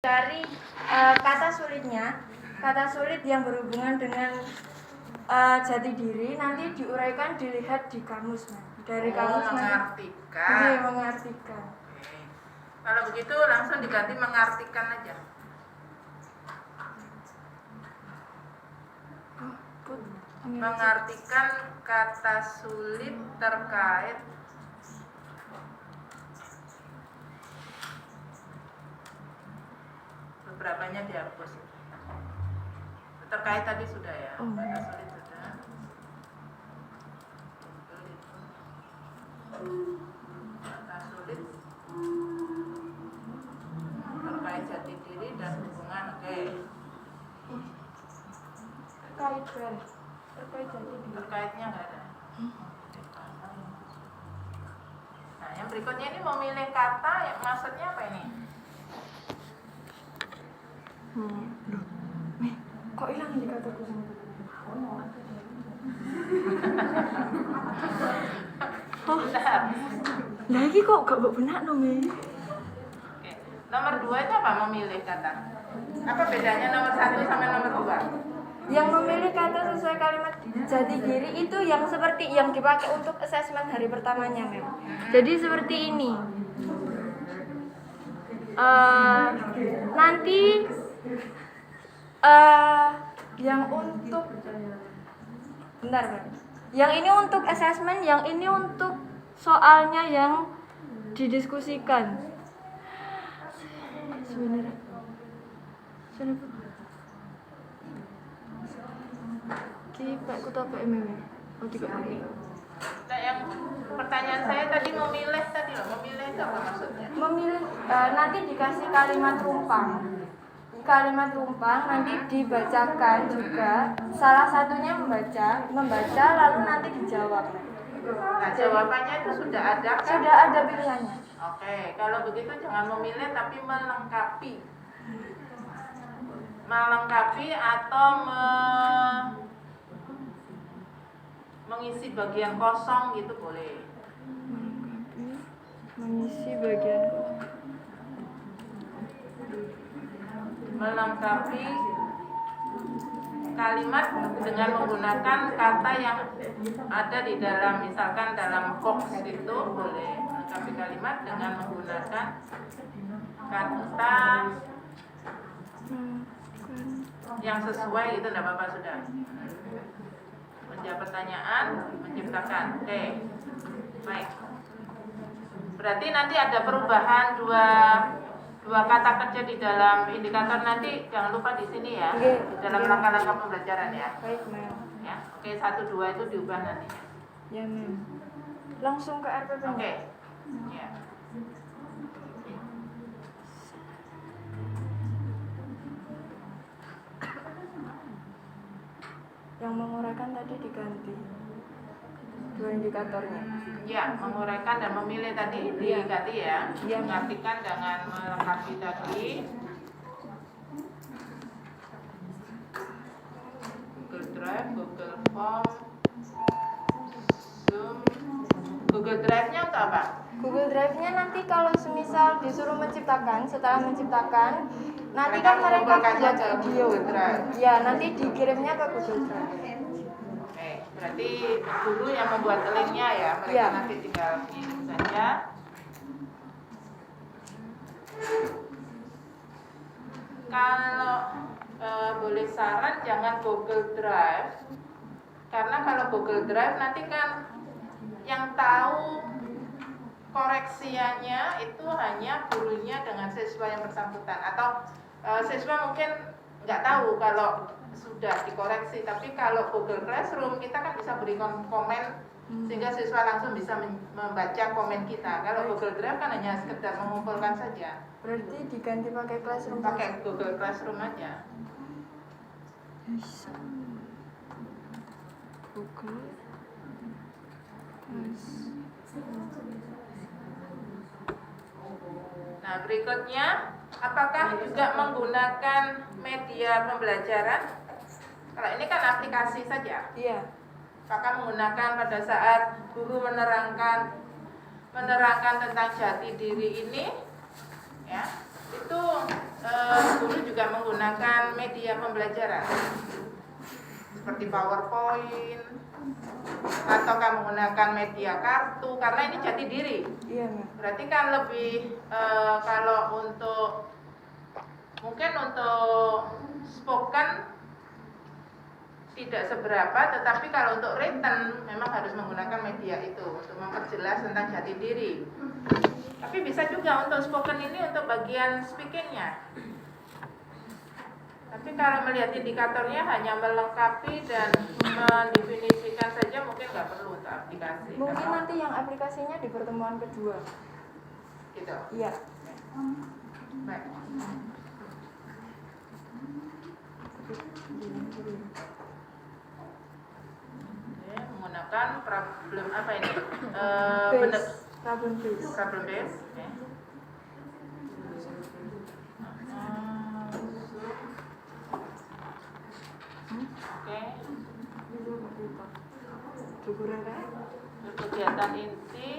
Dari kata sulit yang berhubungan dengan jati diri nanti diuraikan dilihat di kamus, dari kamus mengartikan. Iya, mengartikan. Oke. Kalau begitu langsung diganti mengartikan aja. Mengartikan kata sulit terkait beberapanya dihapus. Terkait tadi sudah ya, kata sulit sudah. Kata sulit terkait jati diri dan hubungan. Oke. Terkait jati diri. Terkaitnya nggak ada. Nah, yang berikutnya ini memilih kata, yang maksudnya apa ini? Kok hilang di kataku? Lagi kok gak benar Nomi. Oke. Nomor 2 itu apa? Memilih kata. Apa bedanya nomor 1 sama nomor 2? Yang memilih kata sesuai kalimat jati diri itu yang seperti yang dipakai untuk asesmen hari pertamanya, Mem. Jadi seperti ini. Nanti yang untuk bentar, Mem. Yang ini untuk asesmen, yang ini untuk soalnya yang didiskusikan. Sebenarnya. Pak ku topik meme. Oh, tidak pakai. Nah, yang pertanyaan saya tadi memilih tadi loh. Memilih itu apa maksudnya? Memilih nanti dikasih kalimat rumpang. Kalimat rumpang nanti dibacakan juga. Salah satunya membaca lalu nanti dijawab. Nah, jawabannya itu sudah ada kan? Sudah ada pilihannya. Oke, kalau begitu jangan memilih tapi melengkapi. Melengkapi atau mengisi bagian kosong gitu boleh. Mengisi bagian kosong. Melengkapi kalimat dengan menggunakan kata yang ada di dalam, misalkan dalam box itu boleh melengkapi kalimat dengan menggunakan kata yang sesuai itu, tidak apa-apa sudah. Menjawab pertanyaan, menciptakan. Oke, baik. Berarti nanti ada perubahan dua kata kerja di dalam indikator, nanti jangan lupa di sini ya, di dalam langkah-langkah pembelajaran ya. Baik, Mem. Ya, oke, 1, 2 itu diubah nanti. Ya, Mem. Langsung ke RPP. Oke. Ya. Yang menguraikan tadi diganti. Dua indikatornya. Ya, menguraikan dan memilih tadi diganti ya. Ya. Mengartikan dengan melengkapi tadi. Google Drive, Google Form, Zoom. Google Drive-nya untuk apa? Google Drive-nya nanti kalau semisal disuruh menciptakan, setelah menciptakan, nanti Mereka kan mereka mengumpulkannya buat ke video. Google Drive. Ya, nanti dikirimnya ke Google Drive. Oke, berarti guru yang membuat linknya ya, mereka Ya. nanti tinggal kirim saja. Kalau boleh saran jangan Google Drive, karena kalau Google Drive nanti kan yang tahu koreksiannya itu hanya gurunya dengan siswa yang bersangkutan, atau siswa mungkin nggak tahu kalau sudah dikoreksi. Tapi kalau Google Classroom kita kan bisa beri komen sehingga siswa langsung bisa membaca komen kita. Kalau Google Drive kan hanya sekedar mengumpulkan saja. Berarti diganti pakai Classroom. Pakai Google Classroom aja. Bisa. Google. Nah, berikutnya, apakah juga menggunakan media pembelajaran? Kalau ini kan aplikasi saja. Iya. Apakah menggunakan pada saat guru menerangkan tentang jati diri ini, ya, itu media pembelajaran seperti PowerPoint atau kamu menggunakan media kartu, karena ini jati diri. Iya, Mem. Berarti kan lebih kalau untuk mungkin untuk spoken tidak seberapa, tetapi kalau untuk written memang harus menggunakan media itu untuk memperjelas tentang jati diri. Tapi bisa juga untuk spoken ini untuk bagian speakingnya. Tapi kalau melihat indikatornya hanya melengkapi dan mendefinisikan saja mungkin nggak perlu untuk aplikasi. Mungkin nanti yang aplikasinya di pertemuan kedua. Gitu. Iya. Baik. Oke, menggunakan problem apa ini? Benar. Problem base. Problem base. Oke. Kegiatan inti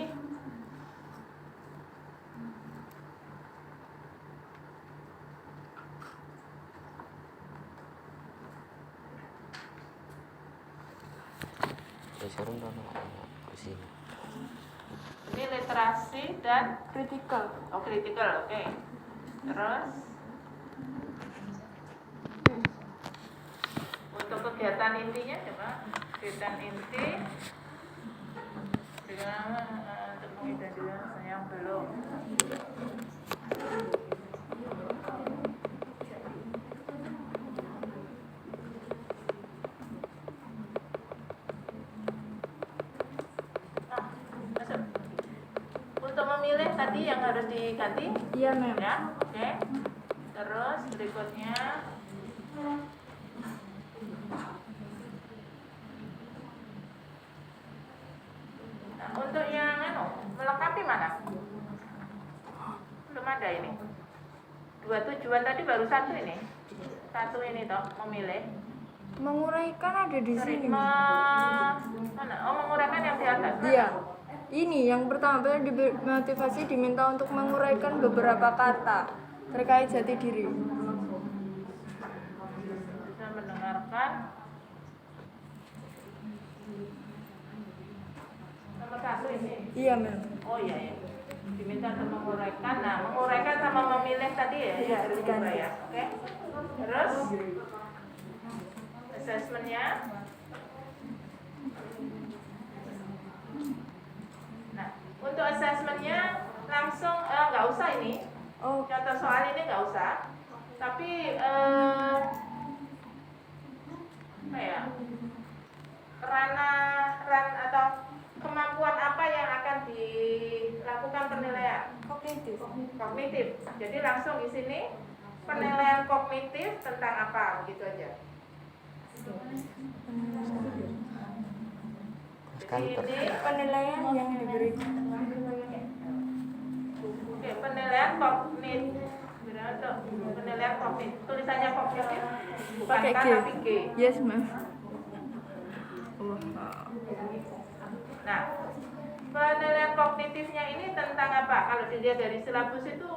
ini literasi dan Critical. critical, oke. Terus untuk kegiatan intinya coba kegiatan inti dengan untuk mengidentifikasi yang belum. Masuk. Untuk memilih tadi yang harus diganti, Iya, Mem. ya, oke. Terus berikutnya untuk yang melengkapi mana? Belum ada ini. Dua tujuan tadi baru satu ini. Satu ini toh memilih. Menguraikan ada di sini. Mana? Oh, menguraikan yang di atas. Iya. Ini yang pertama motivasi diminta untuk menguraikan beberapa kata terkait jati diri. Bisa mendengarkan. Nomor satu ini. Iya, Mem. Oh iya ya. Diminta untuk menguraikan. Nah, menguraikan sama memilih tadi ya. Iya, harus diganti. diubah ya. Oke. Terus assessmentnya. Nah, untuk assessmentnya langsung nggak usah ini. Oh, Contoh soal ini nggak usah. Tapi apa ya? Ran atau kemampuan apa yang akan dilakukan penilaian? kognitif. Kognitif. Jadi langsung di sini penilaian kognitif tentang apa, begitu aja. Jadi ini Penilaian yang diberikan. oke, penilaian kognitif. Penilaian kognitif. Tulisannya kognitif bukan Pakai K G. tapi G. Yes, Mem. Nah, penilaian kognitifnya ini tentang apa? Kalau dilihat dari silabus itu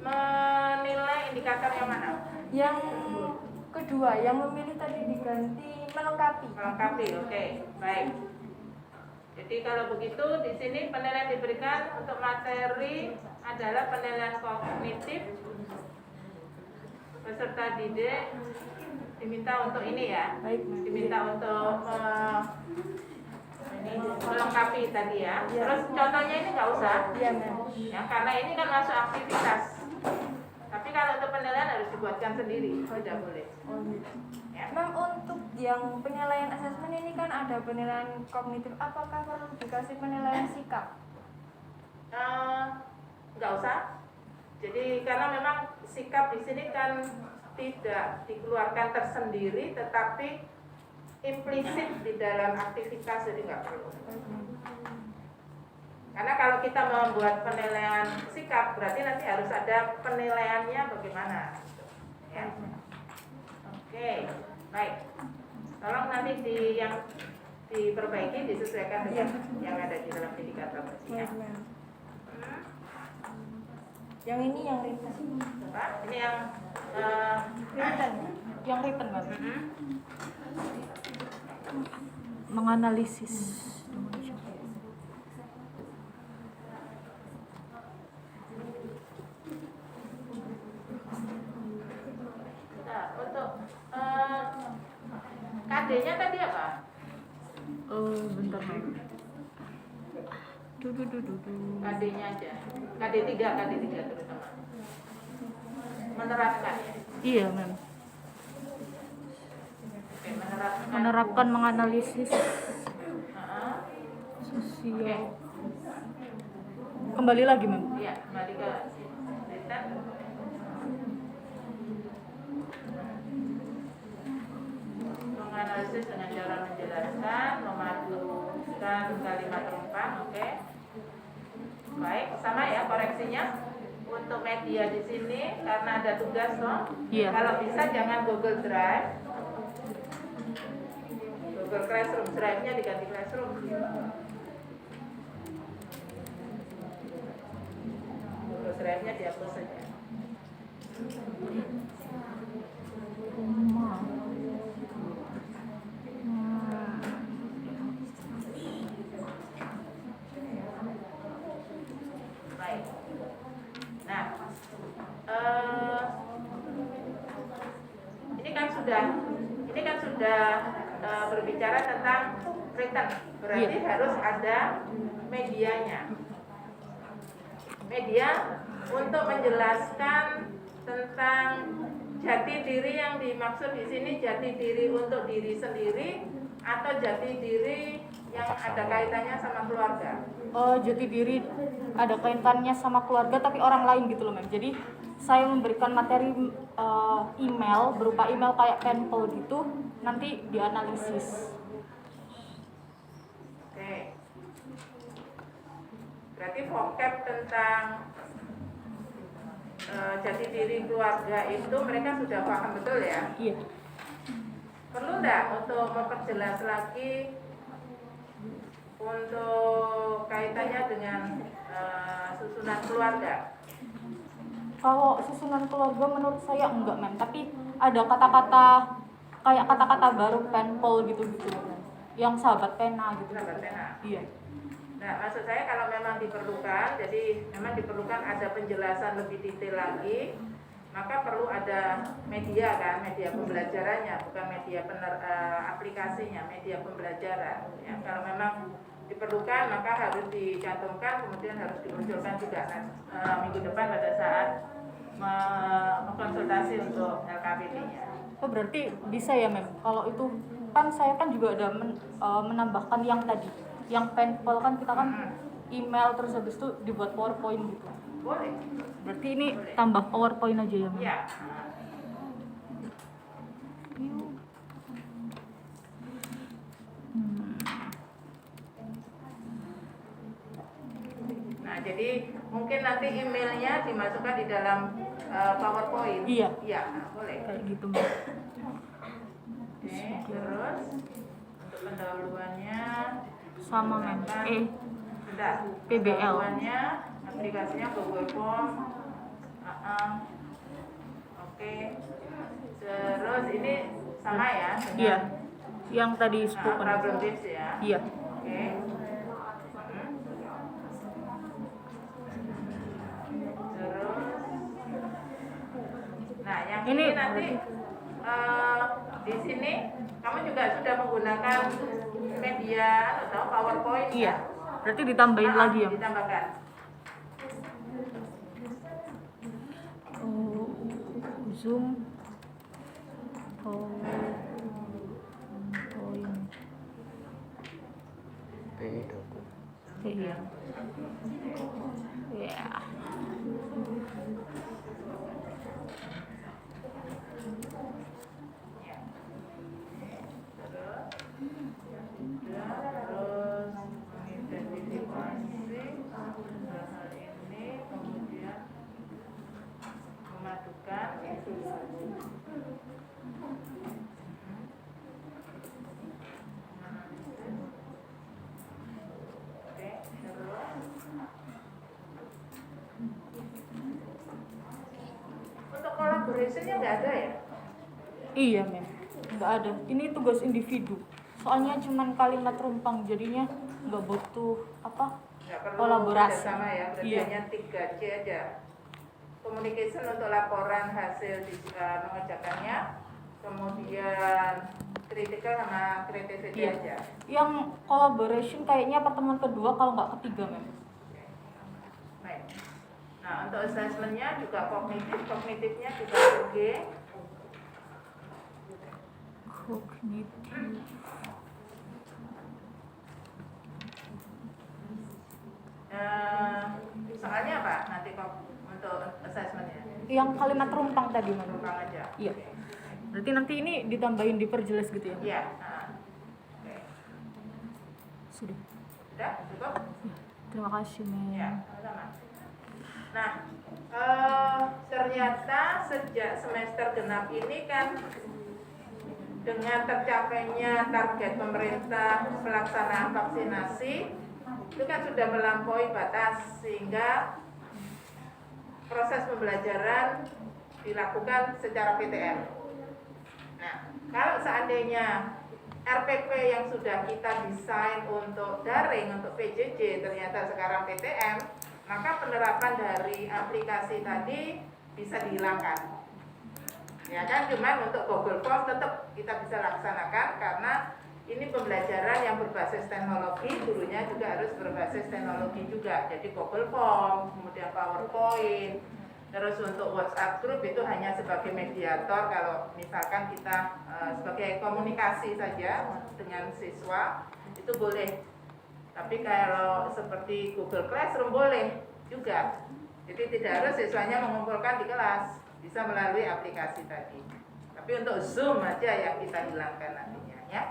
menilai indikator yang mana? Yang kedua, yang memilih tadi diganti melengkapi. Melengkapi, oke, baik. Jadi kalau begitu di sini penilaian diberikan untuk materi adalah penilaian kognitif. Peserta didik diminta untuk ini ya, Baik, Mem. diminta untuk ini melengkapi tadi ya. Terus contohnya ini nggak usah, Iya, Mem. ya karena ini kan masuk aktivitas. Tapi kalau untuk penilaian harus dibuatkan sendiri, tidak boleh. Oh, gitu. Ya. Mem, untuk yang penilaian asesmen ini kan ada penilaian kognitif. Apakah perlu dikasih penilaian sikap? Nggak usah. Jadi karena memang sikap di sini kan tidak dikeluarkan tersendiri, tetapi implisit di dalam aktivitas, jadi nggak perlu. Karena kalau kita membuat penilaian sikap, berarti nanti harus ada penilaiannya bagaimana. Ya. Oke, baik. Tolong nanti yang diperbaiki disesuaikan dengan yang ada di dalam indikator tadi ya. Baik, Mem. Yang ini yang ringan. Apa? Ini yang Ringan. Yang written kan? Mm-mm. Menganalisis. Nah, untuk KD-nya tadi apa? Bentar Mem. KD-nya aja. KD3 terutama. Menerapkan ya. Iya Mem. Oke, menerapkan. Menerapkan menganalisis Heeh. sosial. Kembali lagi Mem. Iya, kembali ke written. Menganalisis dengan cara menjelaskan, memadukan kalimat rumpang, oke. Baik, sama ya koreksinya. Untuk media di sini karena ada tugas toh. Iya. Kalau bisa jangan Google Drive. Google Classroom, Drive-nya diganti Classroom. Google Drive-nya dihapus saja. Baik. Nah, ini kan sudah berbicara tentang written, berarti harus ada medianya. Media untuk menjelaskan tentang jati diri yang dimaksud di sini, jati diri untuk diri sendiri atau jati diri yang ada kaitannya sama keluarga. Jati diri ada kaitannya sama keluarga tapi orang lain gitu loh Mem. Jadi saya memberikan materi email berupa email kayak sampel gitu, nanti dianalisis. Oke. Berarti vocab tentang jati diri keluarga itu mereka sudah paham betul ya? Iya. Perlu nggak untuk memperjelas lagi untuk kaitannya dengan susunan keluarga? Kalau susunan keluarga menurut saya enggak Mem, tapi ada kata-kata kayak kata-kata baru penpol gitu-gitu Mem. Yang sahabat pena gitu. Sahabat pena. Iya. Nah, maksud saya kalau memang diperlukan, jadi memang diperlukan ada penjelasan lebih detail lagi, maka perlu ada media kan, media pembelajarannya, bukan media aplikasinya, media pembelajaran. Ya, kalau memang diperlukan maka harus dicantumkan, kemudian harus dimunculkan juga minggu depan pada saat mengkonsultasi untuk LKPD-nya. Oh berarti bisa ya Mem. Kalau itu kan saya kan juga ada menambahkan yang tadi, yang penpol kan kita kan email terus habis itu dibuat PowerPoint gitu. Boleh. Berarti ini tambah PowerPoint aja ya Mem. Iya. Nah, jadi mungkin nanti emailnya dimasukkan di dalam PowerPoint. Iya. Iya, boleh. Kayak gitu Mem. Oke, terus untuk pendahuluannya Sama Mem. Bentar. PBL. Pendahuluannya aplikasinya Google Form. Oke. Terus ini sama ya? Iya. Yang tadi Nah, spoken. problem tips ya. Iya. Oke. Terus, nah yang ini nanti di sini kamu juga sudah menggunakan media atau PowerPoint. Iya. Ya? Berarti ditambahin lagi ya. Ditambahkan. Zoom. Iya. Ya. Terus mengidentifikasi hal ini, kemudian memadukan. Oke, terus untuk collaboration-nya nggak ada ya? Iya, Mem. Nggak ada. Ini tugas individu. Soalnya cuman kalimat rumpang, jadinya nggak butuh apa? Nggak perlu Kolaborasi. sama ya, berarti Iya. hanya 3C aja. Communication untuk laporan hasil mengerjakannya, kemudian critical sama creativity Iya. aja. Yang collaboration kayaknya pertemuan kedua kalau nggak ketiga, Mem. Baik. Nah, untuk assessmentnya juga kognitifnya juga oke. Kognitif. Soalnya apa nanti kok untuk assessmentnya? Yang kalimat rumpang tadi, Mem. Rumpang aja. Iya. Berarti nanti ini ditambahin diperjelas gitu ya, Mem? Iya. Oke. Sudah. Sudah cukup? Terima kasih, Mem. Ya, sama. Nah, ternyata sejak semester genap ini kan dengan tercapainya target pemerintah pelaksanaan vaksinasi itu kan sudah melampaui batas sehingga proses pembelajaran dilakukan secara PTM. Nah, kalau seandainya RPP yang sudah kita desain untuk daring, untuk PJJ ternyata sekarang PTM, maka penerapan dari aplikasi tadi bisa dihilangkan. Ya kan, cuman untuk Google Form tetap kita bisa laksanakan karena ini pembelajaran yang berbasis teknologi, gurunya juga harus berbasis teknologi juga. Jadi Google Form, kemudian PowerPoint, terus untuk WhatsApp group itu hanya sebagai mediator kalau misalkan kita sebagai komunikasi saja dengan siswa itu boleh. Tapi kalau seperti Google Classroom boleh juga. Jadi tidak harus siswanya mengumpulkan di kelas, bisa melalui aplikasi tadi. Tapi untuk Zoom aja yang kita hilangkan nantinya ya.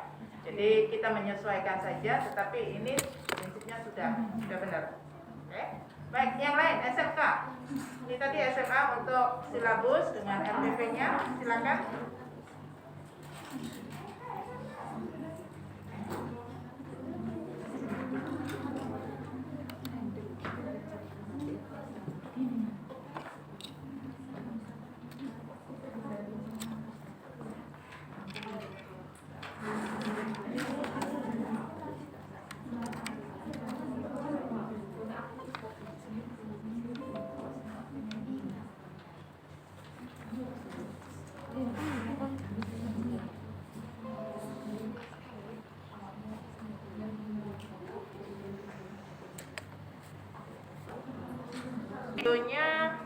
Jadi kita menyesuaikan saja, tetapi ini prinsipnya sudah benar. Oke. Baik, yang lain SMK. Ini tadi SMA untuk silabus dengan RPP-nya, silakan. Videonya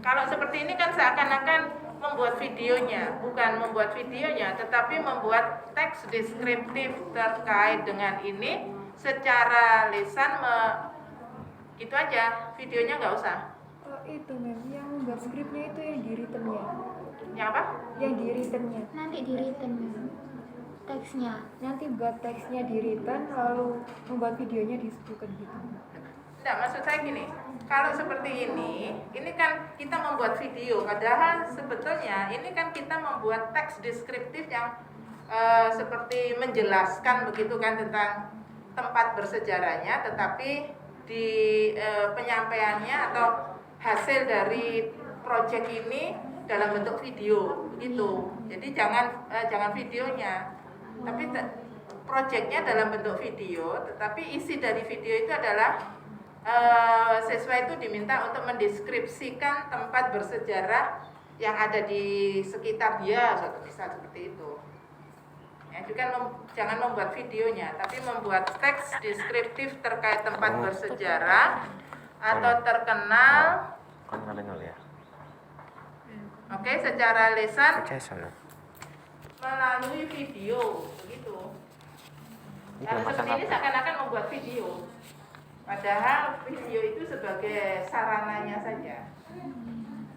kalau seperti ini kan seakan-akan membuat videonya, bukan membuat videonya, tetapi membuat teks deskriptif terkait dengan ini secara lisan gitu aja, videonya nggak usah. Itu Mem, yang membuat skripnya itu yang di written-nya. Yang apa? Yang di written-nya. Nanti di written teksnya. Nanti buat teksnya di written lalu membuat videonya di spoken gitu. Enggak, maksud saya gini, kalau seperti ini kan kita membuat video, padahal sebetulnya ini kan kita membuat teks deskriptif yang seperti menjelaskan begitu kan tentang tempat bersejarahnya, tetapi di penyampaiannya atau hasil dari proyek ini dalam bentuk video begitu. Jadi jangan videonya, tapi proyeknya dalam bentuk video, tetapi isi dari video itu adalah siswa itu diminta untuk mendeskripsikan tempat bersejarah yang ada di sekitar dia, suatu misal seperti itu. Ya, juga jangan membuat videonya, tapi membuat teks deskriptif terkait tempat bersejarah atau terkenal. Oke, secara lisan melalui video, begitu. Kalau seperti ini seakan-akan membuat video. Padahal video itu sebagai sarananya saja.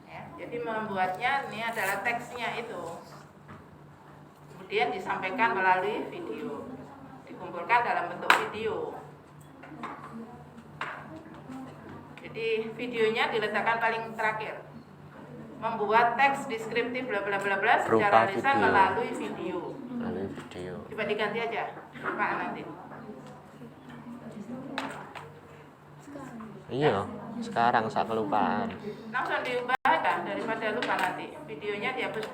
Ya, jadi membuatnya ini adalah teksnya itu. Kemudian disampaikan melalui video. Dikumpulkan dalam bentuk video. Jadi videonya diletakkan paling terakhir. Membuat teks deskriptif bla bla bla bla secara lisan melalui video. Coba diganti aja, Pak nanti. Iya, sekarang saya kelupaan. Langsung diubah aja dari daripada lupa nanti. Videonya dihapus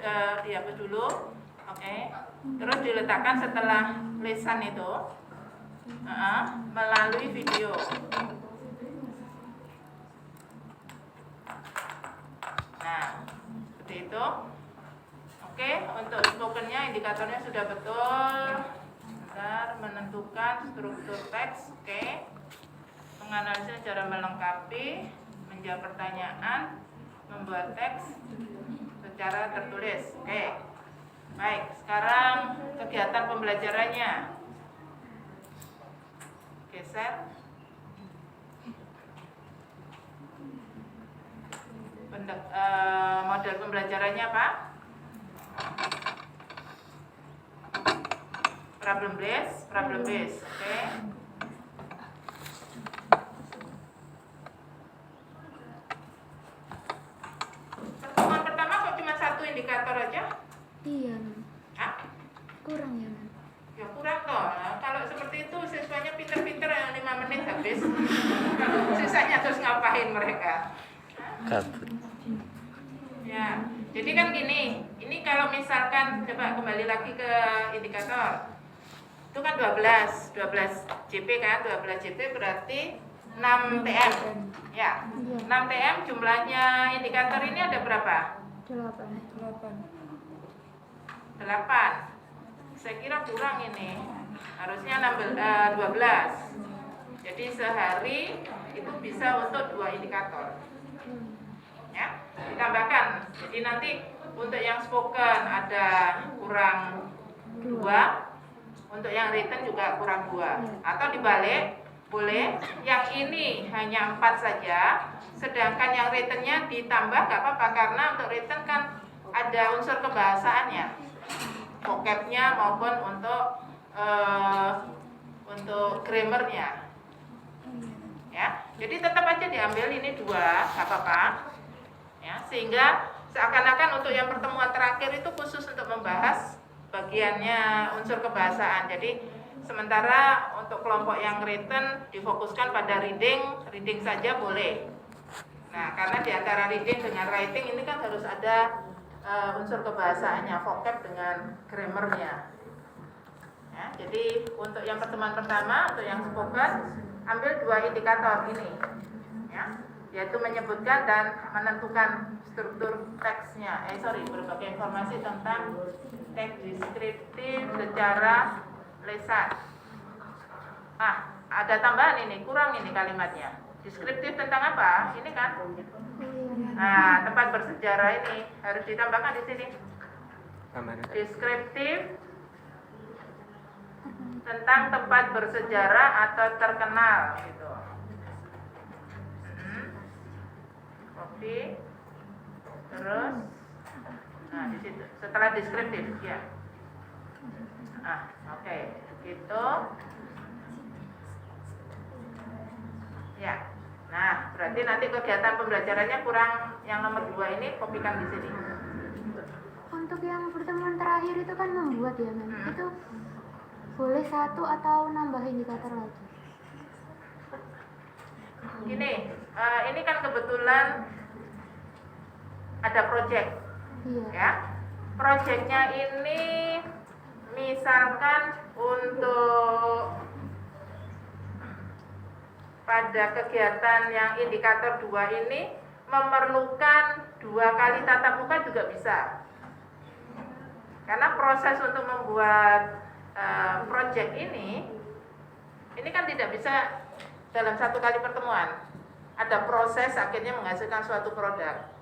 dulu. Oke. Terus diletakkan setelah lesan itu melalui video. Nah, seperti itu. Oke, untuk spokennya indikatornya sudah betul. Bentar, menentukan struktur teks. Oke. Menganalisis cara melengkapi, menjawab pertanyaan, membuat teks secara tertulis. Oke. Baik, sekarang kegiatan pembelajarannya. Geser. Model pembelajarannya apa? Problem based. Oke. Pertemuan pertama kok cuma satu indikator aja? Iya, Mam. Hah? Kurang ya, Mam. Ya kurang toh. Nah, kalau seperti itu siswanya pinter-pinter yang 5 menit habis. Kalau sisanya terus ngapain mereka? Kabut. Ya, jadi kan gini, ini kalau misalkan coba kembali lagi ke indikator. Itu kan 12 JP kan, 12 JP berarti 6 TM. Ya, 6 TM jumlahnya indikator ini ada berapa? 8. Saya kira kurang ini. Harusnya 12. Jadi sehari itu bisa untuk 2 indikator. Ya, ditambahkan. Jadi nanti untuk yang spoken ada kurang 2, untuk yang written juga kurang 2. Atau dibalik, boleh. Yang ini hanya 4 saja, sedangkan yang written-nya ditambah gak apa-apa karena untuk written kan ada unsur kebahasaannya, vocab-nya maupun untuk grammar-nya. Ya, jadi tetap aja diambil ini 2, gak apa-apa. Ya, sehingga seakan-akan untuk yang pertemuan terakhir itu khusus untuk membahas bagiannya unsur kebahasaan. Jadi sementara untuk kelompok yang written difokuskan pada reading saja boleh. Nah, karena di antara reading dengan writing ini kan harus ada unsur kebahasaannya, vocab dengan grammarnya. Ya, jadi untuk yang pertemuan pertama, untuk yang spoken, ambil 2 indikator ini, ya, yaitu menyebutkan dan menentukan struktur teksnya. Berbagai informasi tentang teks deskriptif secara lesan. Ada tambahan ini, kurang ini kalimatnya. Deskriptif tentang apa? Ini kan? Nah, tempat bersejarah ini harus ditambahkan di sini. Deskriptif tentang tempat bersejarah atau terkenal gitu. Copy. Terus nah di situ setelah deskriptif ya. Oke. Gitu. Ya. Nah, berarti nanti kegiatan pembelajarannya kurang yang nomor 2 ini kopikan di sini. Untuk yang pertemuan terakhir itu kan membuat ya, Mam. Itu boleh 1 atau nambah indikator lagi? Gini, ini kan kebetulan ada project. Iya. Ya. Projectnya ini misalkan untuk pada kegiatan yang indikator 2 ini memerlukan 2 kali tatap muka juga bisa. Karena proses untuk membuat project ini kan tidak bisa dalam 1 kali pertemuan. Ada proses akhirnya menghasilkan suatu produk.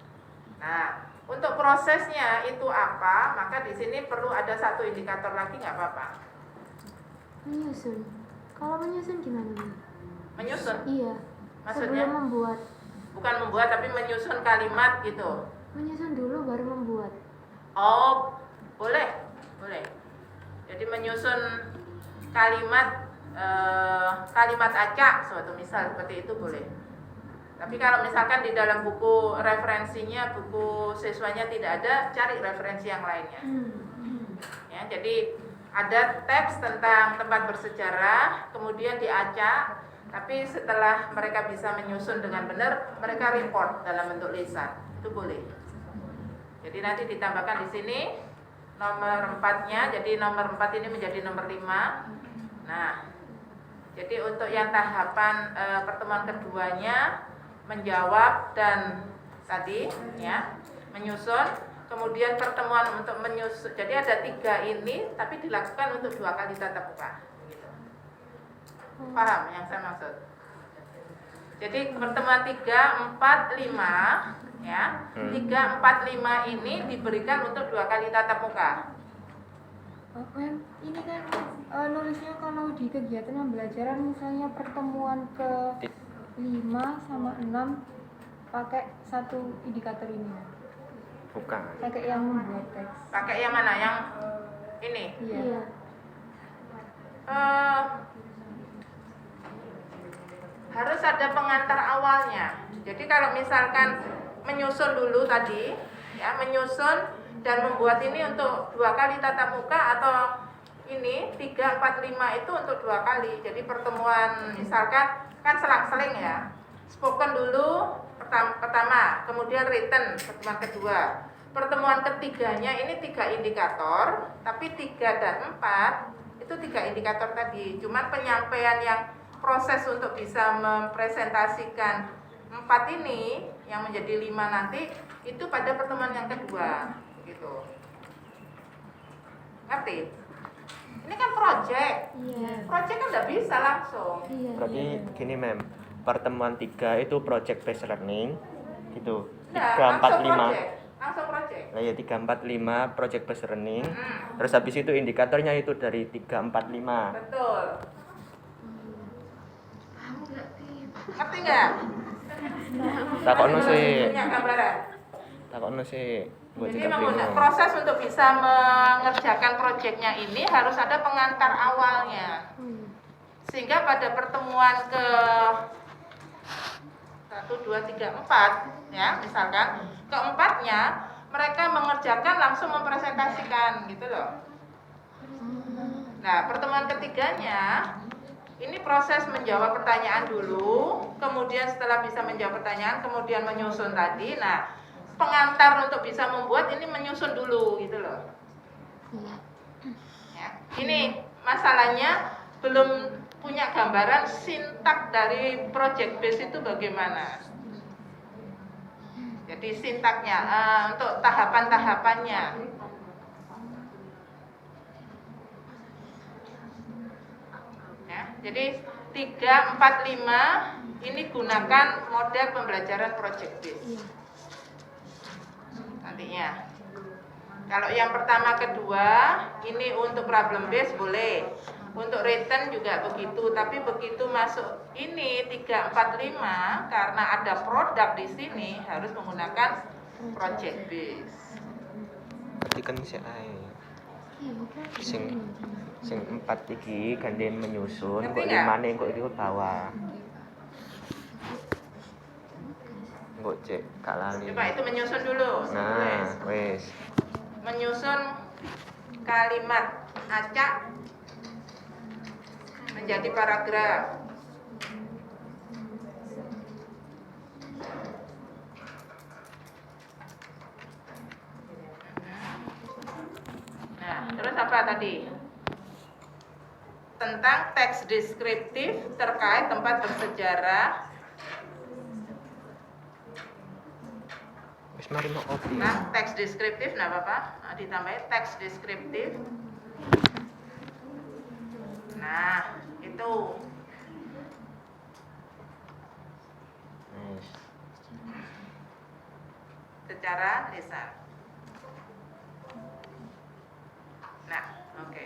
Nah, untuk prosesnya itu apa? Maka di sini perlu ada 1 indikator lagi, nggak apa-apa. Menyusun. Kalau menyusun gimana, Mam? Menyusun. Iya. Maksudnya? Sebelum membuat. Bukan membuat tapi menyusun kalimat gitu. Menyusun dulu baru membuat. Oh, boleh. Jadi menyusun kalimat acak suatu misal seperti itu boleh. Tapi kalau misalkan di dalam buku referensinya, buku siswanya tidak ada, cari referensi yang lainnya. Ya, jadi ada teks tentang tempat bersejarah, kemudian diacak, tapi setelah mereka bisa menyusun dengan benar, mereka report dalam bentuk lisan. Itu boleh. Jadi nanti ditambahkan di sini nomor 4-nya, jadi nomor 4 ini menjadi nomor 5. Nah, jadi untuk yang tahapan pertemuan keduanya menjawab dan tadi ya menyusun, kemudian pertemuan untuk menyusun. Jadi ada 3 ini, tapi dilakukan untuk 2 kali tatap muka. Gitu. Paham yang saya maksud? Jadi pertemuan 3, 4, 5 ya. 3, 4, 5 ini diberikan untuk 2 kali tatap muka. Mem, ini kan nulisnya kalau di kegiatan pembelajaran misalnya pertemuan ke 5 sama 6 pakai satu indikator ini. Bukan. Pakai yang membuat teks. Pakai yang mana? Yang ini? Iya. Harus ada pengantar awalnya. Jadi kalau misalkan menyusun dulu tadi, ya menyusun dan membuat ini untuk 2 kali tatap muka, atau ini 3, 4, 5 itu untuk 2 kali. Jadi pertemuan misalkan kan selang-seling ya. Spoken dulu pertama, kemudian written pertemuan kedua. Pertemuan ketiganya ini 3 indikator, tapi 3 dan 4 itu 3 indikator tadi. Cuman penyampaian yang proses untuk bisa mempresentasikan 4 ini yang menjadi 5 nanti itu pada pertemuan yang kedua gitu. Ngerti? Ini kan project. Iya. Project kan nggak bisa langsung. Iya. Berarti gini Mem, pertemuan 3 itu project based learning gitu. Nah, 3, 4, 5. Langsung project. Nah ya 3, 4, 5 project based learning. Terus habis itu indikatornya itu dari 3, 4, 5. Betul. Ngerti nggak? Takokno sih. Punya gambaran. Takokno sih. Gua Jadi juga menggunakan bingung. proses untuk bisa mengerjakan proyeknya ini harus ada pengantar awalnya. Sehingga pada pertemuan ke 1, 2, 3, 4 ya, misalkan keempatnya mereka mengerjakan langsung mempresentasikan gitu loh. Nah, pertemuan ketiganya ini proses menjawab pertanyaan dulu, kemudian setelah bisa menjawab pertanyaan, kemudian menyusun tadi. Nah, pengantar untuk bisa membuat ini menyusun dulu gitu loh. Ya. Ini masalahnya belum punya gambaran sintak dari project base itu bagaimana. Jadi sintaknya untuk tahapan-tahapannya. Ya, jadi 3, 4, 5 ini gunakan model pembelajaran project base. Nantinya. Kalau yang pertama kedua ini untuk problem base boleh. Untuk written juga begitu, tapi begitu masuk ini 3, 4, 5 karena ada produk di sini harus menggunakan project base. Berarti kan si ae. Sing 4 iki gantian menyusun, Ngerti kok nggak? 5 nih kok iki bawah. Kok cek gak lali. Coba itu menyusun dulu. Nah, Tulis. wes. Menyusun kalimat acak menjadi paragraf. Nah, terus apa tadi? Tentang teks deskriptif terkait tempat bersejarah. Wis mari mau kopi. Nah, teks deskriptif, nah Bapak, nah, ditambahin teks deskriptif. Nah, itu. Wes. Secara lisan. Nah, oke.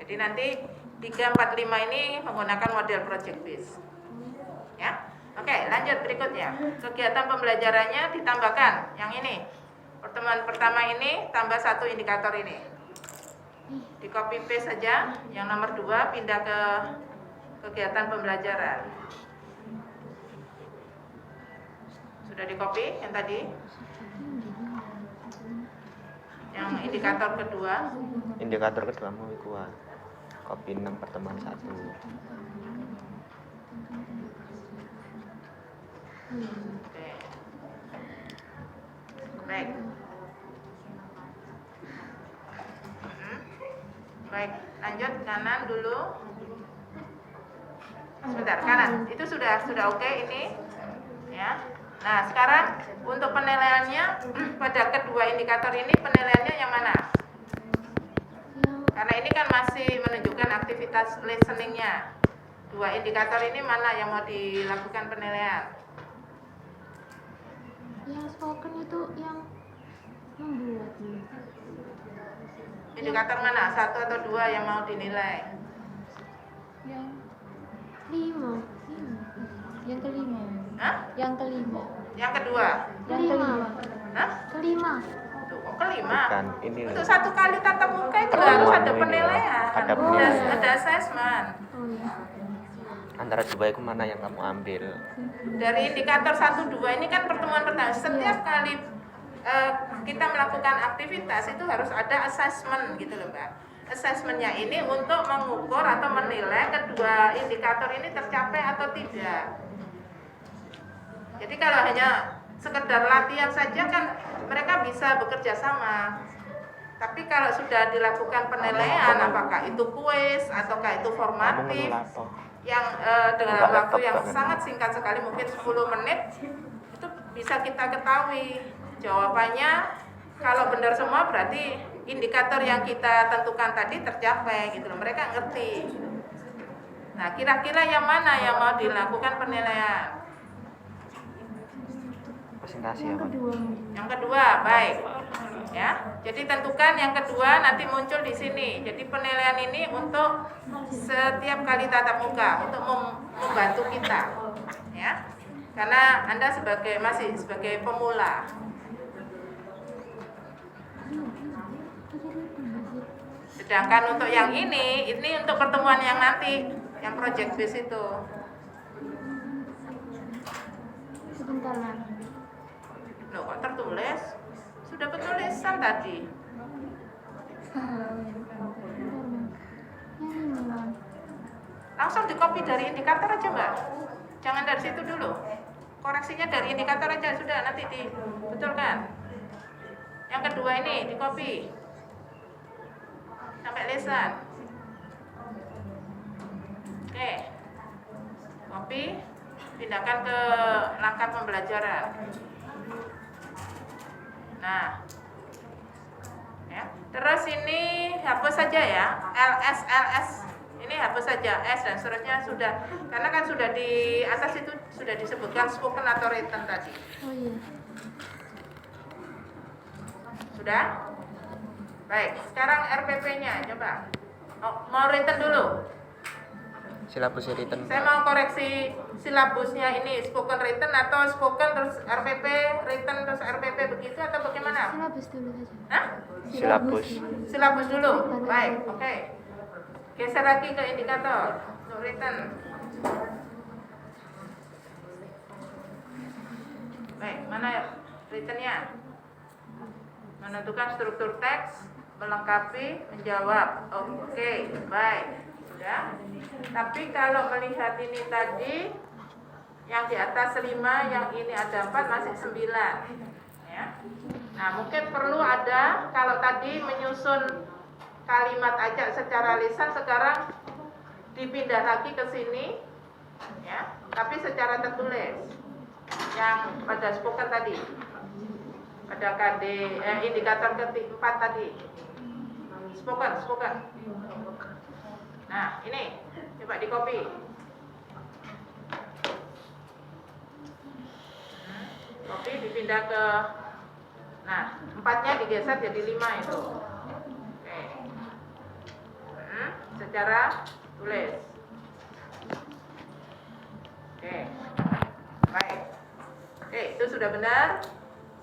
Jadi nanti 3, 4, 5 ini menggunakan model project base. Ya. Oke, lanjut berikutnya. Kegiatan pembelajarannya ditambahkan yang ini. Pertemuan pertama ini tambah 1 indikator ini. Di copy paste saja. Yang nomor 2 pindah ke kegiatan pembelajaran. Sudah di copy yang tadi? Yang indikator kedua. Indikator kedua mau iku wae. Kopi 6 pertemuan 1. Oke. Baik. Baik, lanjut kanan dulu. Sebentar, kanan. Itu sudah oke ini. Ya. Nah, sekarang untuk penilaiannya pada kedua indikator ini penilaiannya yang mana? Karena ini kan masih menunjukkan aktivitas listeningnya. Dua indikator ini mana yang mau dilakukan penilaian? Yang spoken itu yang membuat. Indikator mana? Satu atau dua yang mau dinilai? Yang 5. yang kelima. Hah? Yang kelima. Yang kedua? Yang Kelima. kelima. Hah? Kelima. Tuh, kok kelima? Bukan, ini loh. Untuk satu kali tatap muka itu harus ada ini penilaian, loh. Ada ada, penilaian. ada assessment. Oh iya. Antara dua itu mana yang kamu ambil? Dari indikator 1, 2 ini kan pertemuan pertama. Setiap kali kita melakukan aktivitas itu harus ada assessment gitu loh Mbak. Assessmentnya ini untuk mengukur atau menilai kedua indikator ini tercapai atau tidak. Jadi kalau hanya sekedar latihan saja kan mereka bisa bekerja sama. Tapi kalau sudah dilakukan penilaian, apakah itu kuis ataukah itu Kamu formatif ngelapor. yang dengan Buka waktu laptop yang banget. sangat singkat sekali, mungkin 10 menit, itu bisa kita ketahui jawabannya. Kalau benar semua berarti indikator yang kita tentukan tadi tercapai gitu loh, mereka ngerti. Nah, kira-kira yang mana yang mau dilakukan penilaian? Presentasi Yang apa? kedua. Yang kedua, baik. Ya. Jadi tentukan yang kedua nanti muncul di sini. Jadi penilaian ini untuk setiap kali tatap muka untuk membantu kita. Ya. Karena Anda masih sebagai pemula. Sedangkan untuk yang ini untuk pertemuan yang nanti, yang project base itu. Sebentar lagi. Loh, kok tertulis? Sudah bertulisan tadi. Yang ini Mam. Langsung di copy dari indikator aja Mbak. Jangan dari situ dulu. Koreksinya dari indikator aja sudah, nanti dibetulkan. Yang kedua ini di copy sampai lisan. Oke, copy, pindahkan ke langkah pembelajaran. Nah, ya. Terus ini hapus saja ya, LS ini hapus saja, S dan seterusnya sudah, karena kan sudah di atas itu sudah disebutkan spoken atau written tadi. Oh iya. Sudah? Baik, sekarang RPP-nya coba. Oh, mau written dulu. Silabus written. Saya mau koreksi silabusnya ini spoken written atau spoken terus RPP, written terus RPP begitu atau bagaimana? Silabus dulu saja. Hah? Silabus. Silabus dulu. Baik, oke. Geser lagi ke indikator untuk written. Baik, mana written-nya? Menentukan struktur teks, melengkapi, menjawab. Oke, baik. Sudah. Tapi kalau melihat ini tadi, yang di atas 5, yang ini ada 4, masih 9. Ya. Nah, mungkin perlu ada, kalau tadi menyusun kalimat aja secara lisan, sekarang dipindah lagi ke sini, ya, tapi secara tertulis. Yang pada spoken tadi, pada indikator ke-4 tadi, spoken. Nah, ini coba di copy. Copy dipindah ke, nah 4-nya digeser jadi 5 itu. Oke. Secara tulis. Oke. Baik. Oke, itu sudah benar.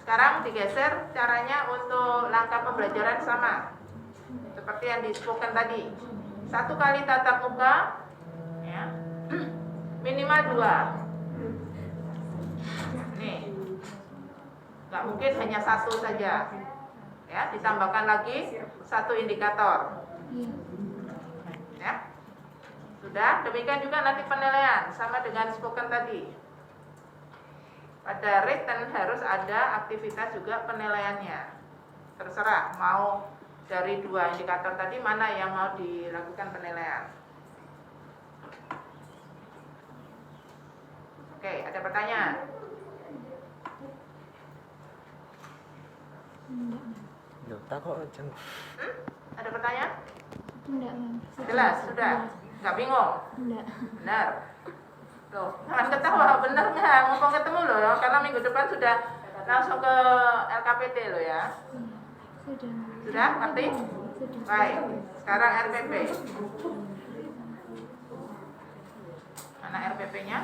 Sekarang digeser caranya untuk langkah pembelajaran sama. Seperti yang di spoken tadi. 1 kali tatap muka, ya, minimal 2. Nih, nggak mungkin hanya 1 saja, ya, ditambahkan lagi 1 indikator, ya. Sudah, demikian juga nanti penilaian sama dengan spoken tadi. Pada written harus ada aktivitas juga penilaiannya. Terserah mau dari 2 indikator tadi mana yang mau dilakukan penilaian? Oke, ada pertanyaan? Loh, tak kok jangan. Ada pertanyaan? Enggak, Mem. Jelas, sudah? Nggak bingung? Enggak. Benar. Loh, jangan ketawa, benar nggak? Mumpung ketemu loh, ya. Karena minggu depan sudah langsung ke LKPD loh ya. Sudah. Sudah? Ngerti? Sudah. Baik, sekarang RPP. Mana RPP-nya?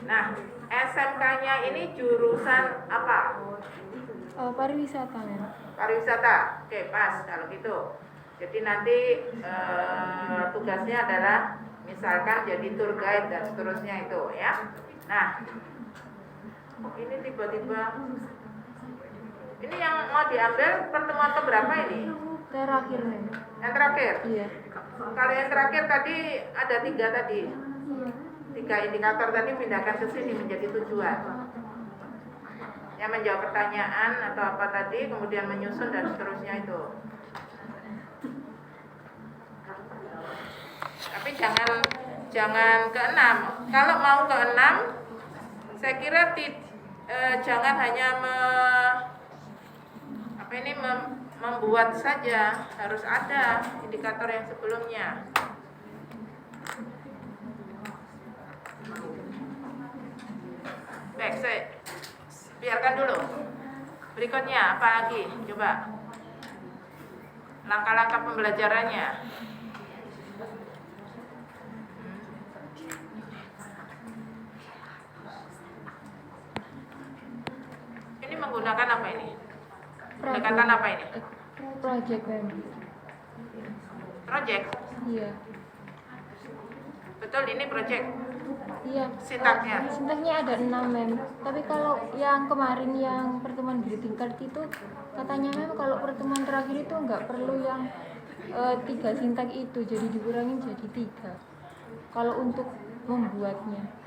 Nah, SMK-nya ini jurusan apa? Pariwisata, Mem. Pariwisata. Oke, pas kalau gitu. Jadi nanti tugasnya adalah misalkan jadi tour guide dan seterusnya itu ya. Nah, ini tiba-tiba ini yang mau diambil pertemuan keberapa ini? Terakhir, Mem. Yang terakhir? Iya. Kalau yang terakhir tadi ada 3 tadi. 3 indikator tadi pindahkan ke sini menjadi tujuan. Yang menjawab pertanyaan atau apa tadi, kemudian menyusun dan seterusnya itu. Tapi jangan ke 6. Kalau mau ke 6, saya kira jangan hanya membuat saja, harus ada indikator yang sebelumnya. Baik, saya biarkan dulu. Berikutnya apa lagi? Coba langkah-langkah pembelajarannya. Ini menggunakan apa ini? Pendekatan apa ini? Project, Mem. Project. Iya. Betul, ini project. Iya. Sintaknya. Sintaknya ada 6, Mem. Tapi kalau yang kemarin yang pertemuan greeting card itu katanya, Mem, kalau pertemuan terakhir itu nggak perlu yang 3 sintak itu, jadi dikurangin jadi 3. Kalau untuk membuatnya.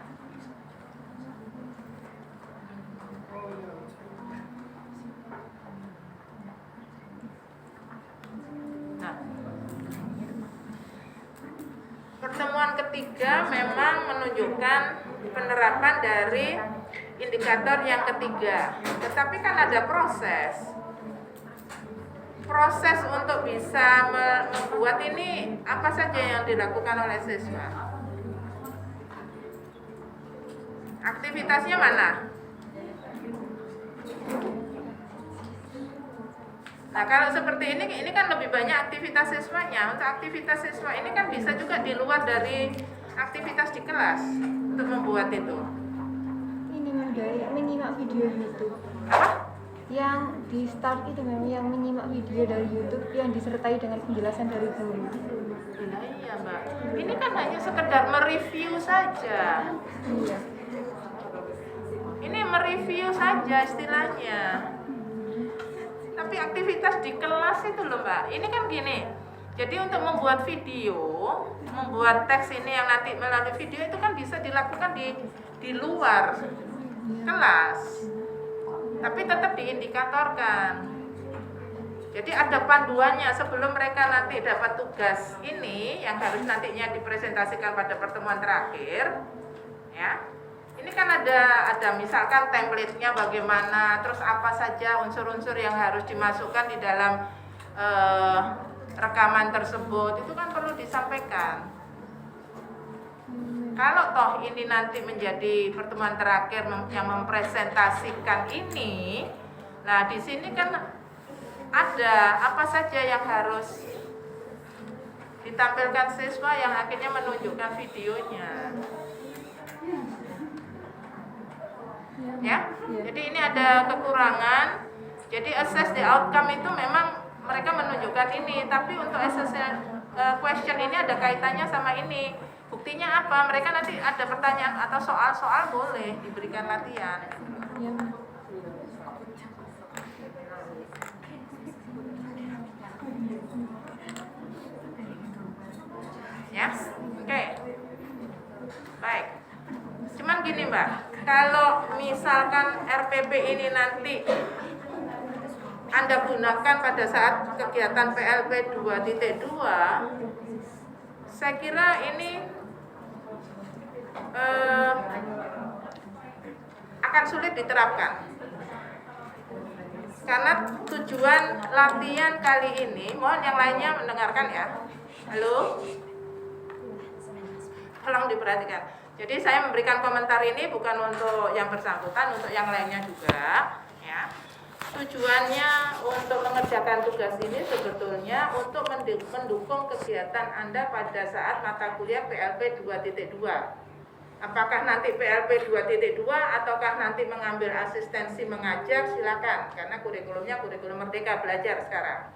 Nah, pertemuan ketiga memang menunjukkan penerapan dari indikator yang ketiga. Tetapi kan ada proses untuk bisa membuat ini apa saja yang dilakukan oleh siswa. Aktivitasnya mana? Nah, kalau seperti ini kan lebih banyak aktivitas siswanya. Untuk aktivitas siswa ini kan bisa juga di luar dari aktivitas di kelas untuk membuat itu. Ini, Mem, dari menyimak video YouTube. Apa? Yang di start itu, Mem, yang menyimak video dari YouTube yang disertai dengan penjelasan dari guru. Nah, iya, Mbak. Ini kan hanya sekedar mereview saja. Iya. Ini mereview saja istilahnya. Tapi aktivitas di kelas itu loh, Mbak. Ini kan gini. Jadi untuk membuat video, membuat teks ini yang nanti melalui video itu kan bisa dilakukan di luar kelas. Tapi tetap diindikatorkan. Jadi ada panduannya sebelum mereka nanti dapat tugas ini yang harus nantinya dipresentasikan pada pertemuan terakhir, ya. Ini kan ada misalkan template-nya bagaimana, terus apa saja unsur-unsur yang harus dimasukkan di dalam rekaman tersebut, itu kan perlu disampaikan. Kalau toh ini nanti menjadi pertemuan terakhir yang mempresentasikan ini, nah di sini kan ada apa saja yang harus ditampilkan siswa yang akhirnya menunjukkan videonya. Ya, jadi ini ada kekurangan. Jadi assess the outcome itu memang mereka menunjukkan ini, tapi untuk assess question ini ada kaitannya sama ini. Buktinya apa? Mereka nanti ada pertanyaan atau soal-soal boleh diberikan latihan. Ya, Mem. Ya, oke. Baik. Cuman gini Mbak, kalau misalkan RPP ini nanti Anda gunakan pada saat kegiatan PLP 2.2, saya kira ini akan sulit diterapkan. Karena tujuan latihan kali ini, mohon yang lainnya mendengarkan ya. Halo? Tolong diperhatikan. Jadi saya memberikan komentar ini bukan untuk yang bersangkutan, untuk yang lainnya juga, ya. Tujuannya untuk mengerjakan tugas ini sebetulnya untuk mendukung kegiatan Anda pada saat mata kuliah PLP 2.2. Apakah nanti PLP 2.2 ataukah nanti mengambil asistensi mengajar, silakan, karena kurikulumnya kurikulum Merdeka Belajar sekarang.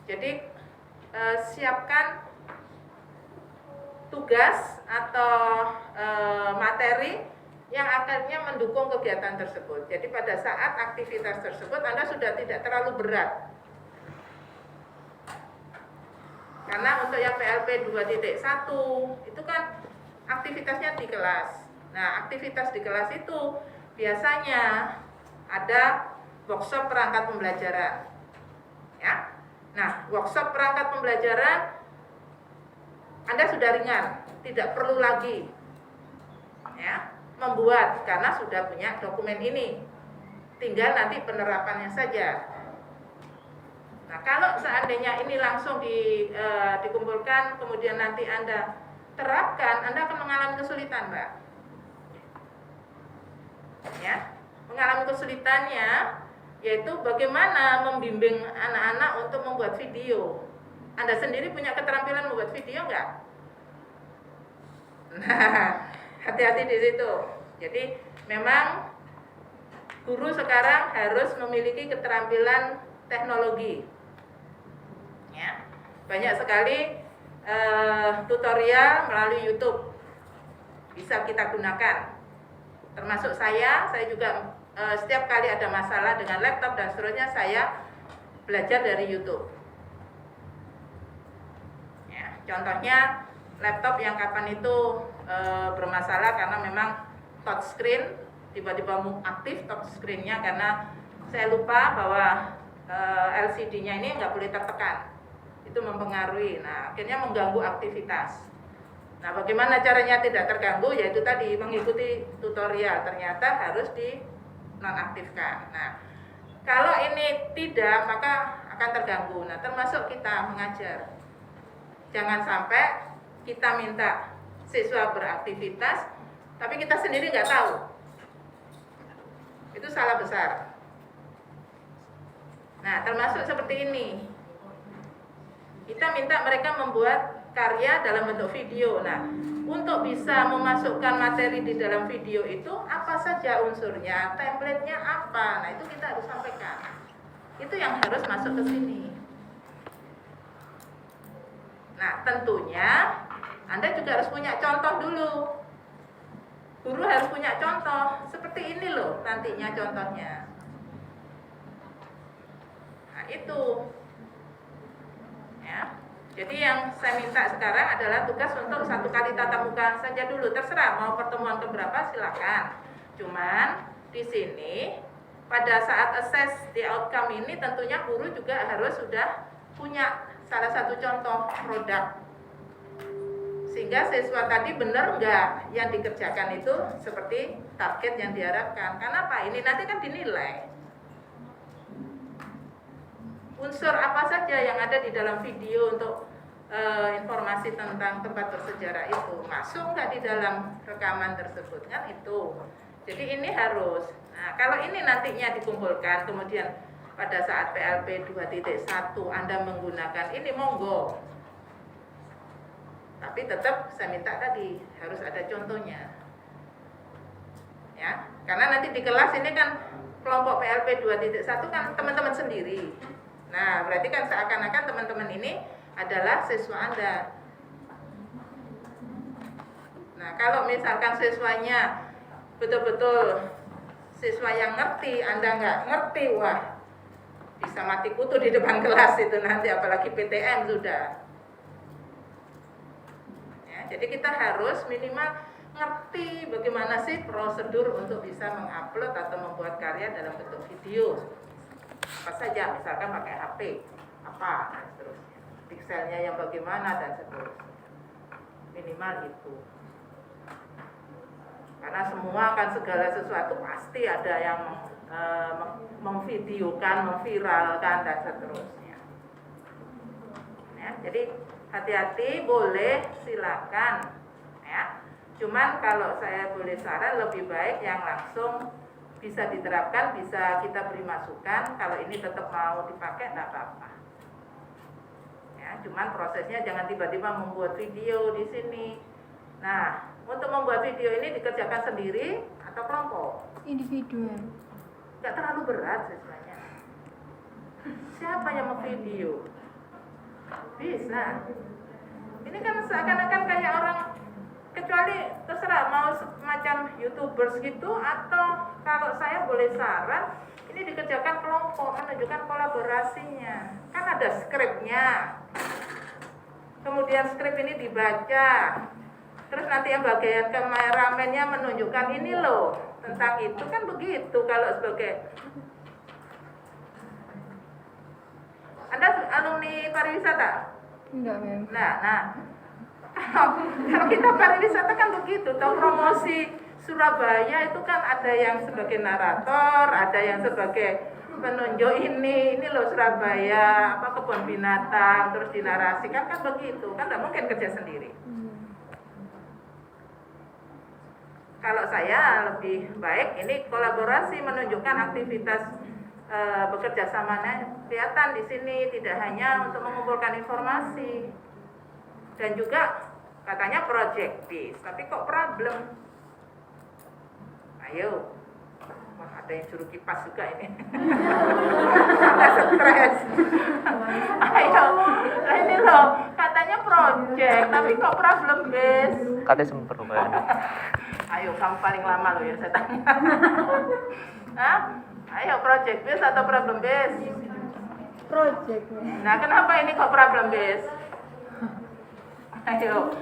Jadi siapkan tugas atau materi yang akhirnya mendukung kegiatan tersebut. Jadi pada saat aktivitas tersebut Anda sudah tidak terlalu berat. Karena untuk yang PLP 2.1 itu kan aktivitasnya di kelas. Nah, aktivitas di kelas itu biasanya ada workshop perangkat pembelajaran. Ya. Nah, workshop perangkat pembelajaran Anda sudah ringan, tidak perlu lagi ya membuat karena sudah punya dokumen ini. Tinggal nanti penerapannya saja. Nah, kalau seandainya ini langsung dikumpulkan kemudian nanti Anda terapkan, Anda akan mengalami kesulitan, Mbak. Ya, mengalami kesulitannya yaitu bagaimana membimbing anak-anak untuk membuat video. Anda sendiri punya keterampilan membuat video enggak? Nah, hati-hati di situ. Jadi memang guru sekarang harus memiliki keterampilan teknologi. Ya, banyak sekali tutorial melalui YouTube bisa kita gunakan. Termasuk saya juga setiap kali ada masalah dengan laptop dan seterusnya saya belajar dari YouTube. Ya, contohnya laptop yang kapan itu bermasalah karena memang touchscreen tiba-tiba aktif touchscreen-nya karena saya lupa bahwa LCD-nya ini nggak boleh tertekan. Itu mempengaruhi. Nah, akhirnya mengganggu aktivitas. Nah, bagaimana caranya tidak terganggu? Yaitu tadi mengikuti tutorial. Ternyata harus dinonaktifkan. Nah, kalau ini tidak, maka akan terganggu. Nah, termasuk kita mengajar. Jangan sampai kita minta siswa beraktivitas, tapi kita sendiri nggak tahu. Itu salah besar. Nah, termasuk seperti ini. Kita minta mereka membuat karya dalam bentuk video. Nah, untuk bisa memasukkan materi di dalam video itu apa saja unsurnya, template-nya apa. Nah, itu kita harus sampaikan. Itu yang harus masuk ke sini. Nah, tentunya Anda juga harus punya contoh dulu. Guru harus punya contoh. Seperti ini loh nantinya contohnya. Nah, itu. Ya. Jadi yang saya minta sekarang adalah tugas untuk 1 kali tatap muka saja dulu. Terserah mau pertemuan keberapa silakan. Cuman di sini pada saat assess the outcome ini tentunya guru juga harus sudah punya salah satu contoh produk. Sehingga siswa tadi benar enggak yang dikerjakan itu seperti target yang diharapkan. Karena apa? Ini nanti kan dinilai. Unsur apa saja yang ada di dalam video untuk informasi tentang tempat bersejarah itu masuk nggak di dalam rekaman tersebut kan itu. Jadi ini harus. Nah, kalau ini nantinya dikumpulkan kemudian pada saat PLP 2.1 Anda menggunakan ini monggo. Tapi tetap saya minta tadi harus ada contohnya. Ya, karena nanti di kelas ini kan kelompok PLP 2.1 kan teman-teman sendiri. Nah, berarti kan seakan-akan teman-teman ini adalah siswa Anda. Nah, kalau misalkan siswanya betul-betul siswa yang ngerti, Anda nggak ngerti, wah bisa mati kutu di depan kelas itu nanti, apalagi PTM sudah. Jadi kita harus minimal ngerti bagaimana sih prosedur untuk bisa mengupload atau membuat karya dalam bentuk video. Apa saja, misalkan pakai HP, apa, dan seterusnya. Pixelnya yang bagaimana dan seterusnya. Minimal itu. Karena semua kan segala sesuatu pasti ada yang memvideokan, memviralkan dan seterusnya. Ya, jadi hati-hati, boleh, silakan. Ya. Cuman kalau saya boleh saran lebih baik yang langsung bisa diterapkan, bisa kita beri masukan. Kalau ini tetap mau dipakai, tidak apa-apa. Ya, cuman prosesnya jangan tiba-tiba membuat video di sini. Nah, untuk membuat video ini dikerjakan sendiri atau kelompok? Individual. Nggak terlalu berat sebenarnya. Siapa yang memvideo? Bisa. Ini kan seakan-akan kayak orang, kecuali terserah mau semacam YouTubers gitu, atau kalau saya boleh saran, ini dikerjakan kelompok, menunjukkan kolaborasinya. Kan ada skripnya. Kemudian skrip ini dibaca. Terus nanti yang bagian kameramennya menunjukkan ini loh tentang itu, kan begitu. Kalau sebagai Anda alumni pariwisata? Enggak, Mem. Nah, kalau kita pariwisata kan begitu. Tahu promosi Surabaya itu kan ada yang sebagai narator, ada yang sebagai penunjuk ini loh Surabaya, apa kebun binatang, terus dinarasikan, kan begitu. Kan tidak mungkin kerja sendiri. Kalau saya lebih baik ini kolaborasi, menunjukkan aktivitas bekerja samanya kelihatan di sini, tidak hanya untuk mengumpulkan informasi. Dan juga katanya project based, tapi kok problem? Ayo, wah ada yang suruh kipas juga ini. Ada stres. Ayo, ini loh katanya project, tapi kok problem based? Katanya sempat perubahan. Ayo, kamu paling lama loh ya saya tanya. Hah? Ayo, project based atau problem based? Project, Mem. Nah, kenapa ini kok problem based? Ayo,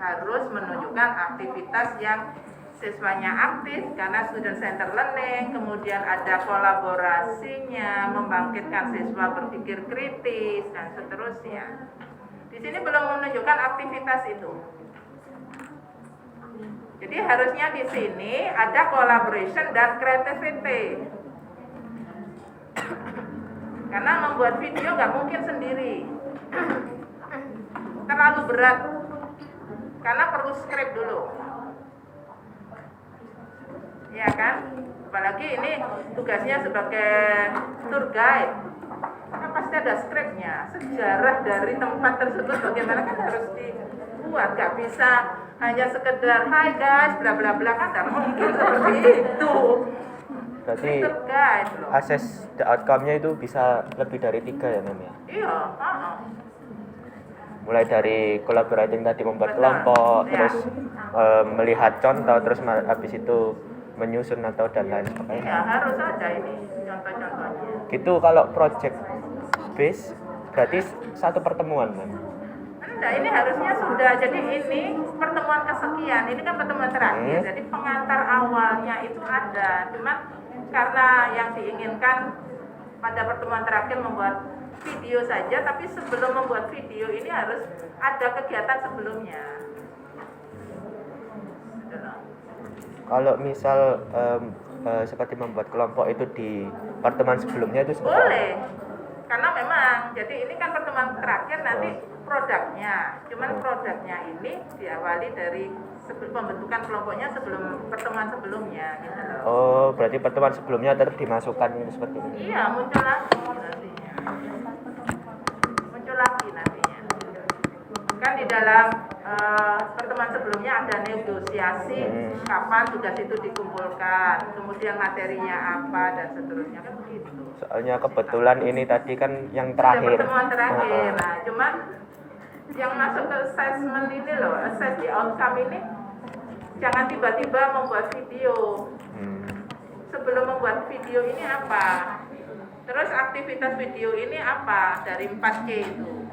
harus menunjukkan aktivitas yang siswanya aktif karena student center learning, kemudian ada kolaborasinya, membangkitkan siswa berpikir kritis dan seterusnya. Di sini belum menunjukkan aktivitas itu. Jadi harusnya di sini ada collaboration dan creativity. Karena membuat video nggak mungkin sendiri. Terlalu berat. Karena perlu skrip dulu. Ya kan? Apalagi ini tugasnya sebagai tour guide. Kan pasti ada skripnya. Sejarah dari tempat tersebut bagaimana kan harus dibuat. Gak bisa hanya sekedar hai guys bla bla bla, kan gak mungkin seperti itu. Berarti Tour guide loh. akses the outcome-nya itu bisa lebih dari 3 ya, Mem ya? Iya, Mulai dari collaborating tadi, membuat Betul, kelompok, ya. terus melihat contoh, terus habis itu menyusun atau dan lain Iya, sebagainya. harus ada ini contoh-contohnya. Gitu kalau project base berarti satu pertemuan, Mem. Enggak, ini harusnya sudah. Jadi ini pertemuan kesekian. Ini kan pertemuan terakhir. Jadi pengantar awalnya itu ada. Cuma karena yang diinginkan pada pertemuan terakhir membuat video saja, tapi sebelum membuat video ini harus ada kegiatan sebelumnya. Gitu loh. Kalau misal seperti membuat kelompok itu di pertemuan sebelumnya itu seperti Boleh. Karena memang, jadi ini kan pertemuan terakhir, nanti produknya. Cuman produknya ini diawali dari pembentukan kelompoknya sebelum pertemuan sebelumnya gitu loh. Oh, berarti pertemuan sebelumnya tetap dimasukkan itu seperti ini. Iya, muncul lagi nantinya. Muncul lagi nantinya. Kan di dalam pertemuan sebelumnya ada negosiasi kapan tugas itu dikumpulkan, kemudian materinya apa dan seterusnya, kan begitu. Soalnya kebetulan ini tadi kan yang Sudah terakhir. pertemuan terakhir. Nah, cuman yang masuk ke assessment ini loh, assess the outcome ini, jangan tiba-tiba membuat video. Sebelum membuat video ini apa? Terus aktivitas video ini apa? Dari 4C itu.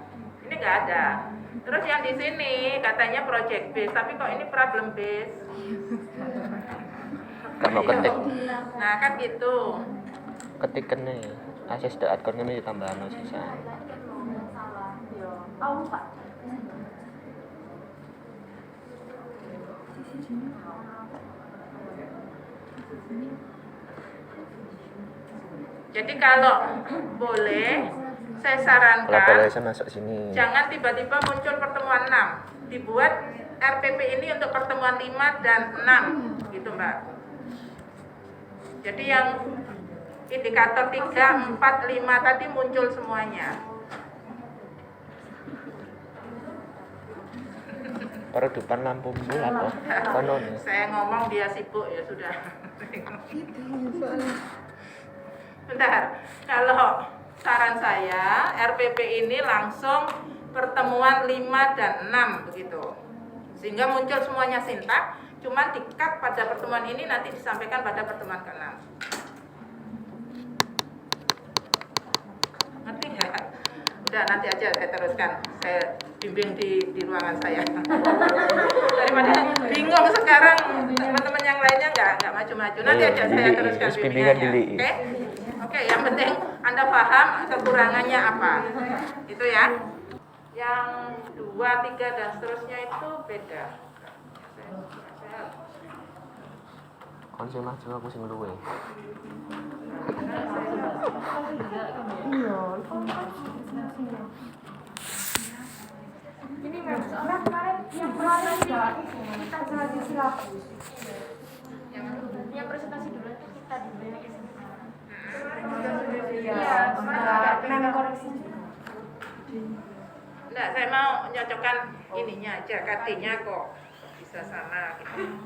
Ini nggak ada. Terus yang di sini katanya project base, tapi kok ini problem base? Gak mau ketik. Nah kan gitu. Ketikkan nih. Akses.com ini ditambah sisa. Jadi kalau boleh, saya Kalau boleh sarankan saya masuk sini. jangan tiba-tiba muncul pertemuan 6. Dibuat RPP ini untuk pertemuan 5 dan 6 gitu Mbak. Jadi yang indikator 3, 4, 5 tadi muncul semuanya. Peredupan lampu bulat loh. Konon. Saya ngomong dia sibuk ya sudah. Bentar, kalau saran saya RPP ini langsung pertemuan 5 dan 6 begitu. Sehingga muncul semuanya sintak, cuma di-cut pada pertemuan ini nanti disampaikan pada pertemuan ke-6. Ngerti nggak? Udah nanti aja saya teruskan. Saya bimbing di ruangan saya. Daripada bingung sekarang teman-teman yang lainnya nggak maju-maju. Nanti aja saya teruskan Terus bimbingan bimbingannya. dili. Oke, yang penting Anda paham kekurangannya apa. Itu ya. Yang 2, 3 dan seterusnya itu beda. Kon sing maju aku sing luwe. Ini memang soalnya kemarin yang kemarin kita jadi silabus. Yang presentasi dulu itu kita di BNS. Iya, kemarin koreksi. Enggak, saya mau menyocokkan ininya aja, KD-nya kok bisa sama gitu.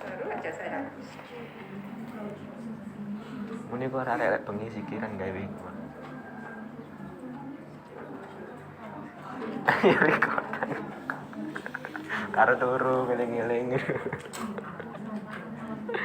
Baru aja saya habis. Muni kok arek-arek bengi sikiran gawe. Ya rekodan. Karo turu ngeling-ngeling.